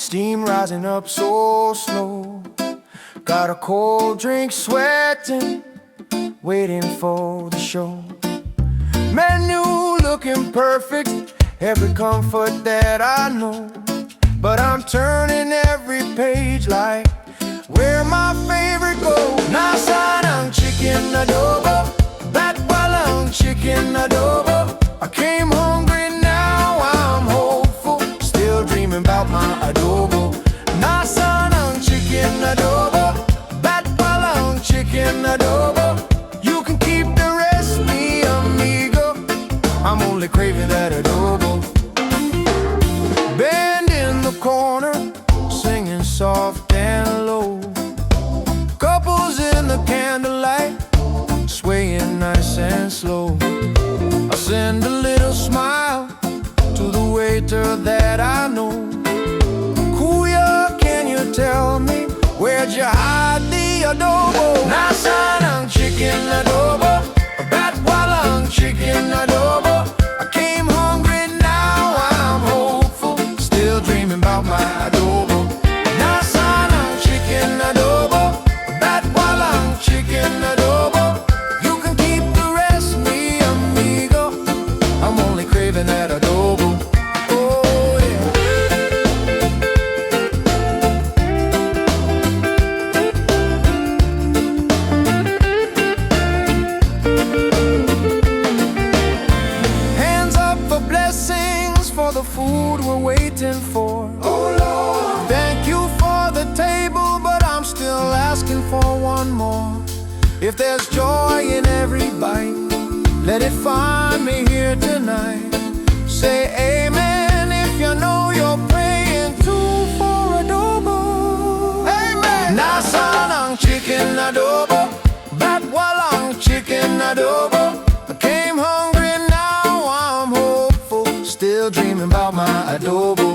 steam rising up so slow. Got a cold drink sweating, waiting for the show. Menu looking perfect, every comfort that I know. But I'm turning every page like where my favorite goes. Nasa ng chicken adobo, that walang chicken adobo. I came hungry, now I'm hopeful, still dreaming about my adobo. Nasa ng chicken adobo, that walang chicken adobo. You can keep the recipe, amigo, I'm only craving that adobo. Bend in the corner, singing soft and low. Couples in the candlelight, swaying nice and slow. I send a little smile to the waiter that I know. Kuya, can you tell me where'd you hide the adobo? Nasa ng chicken adobo, that walang chicken adobo. I came hungry, now I'm hopeful, still dreaming about my adobo. Nasa ng chicken adobo, that walang chicken adobo. You can keep the rest, me amigo, I'm only craving that adobo. Oh yeah. Hands up for blessings for the food we're waiting for. Oh Lord, thank you for the table, but I'm still asking for one more. If there's joy in every bite, let it find me here tonight. Say amen if you know you're praying too for adobo. Amen. Nasa ng chicken adobo, that walang chicken adobo. I came hungry, now I'm hopeful, still dreaming about my adobo.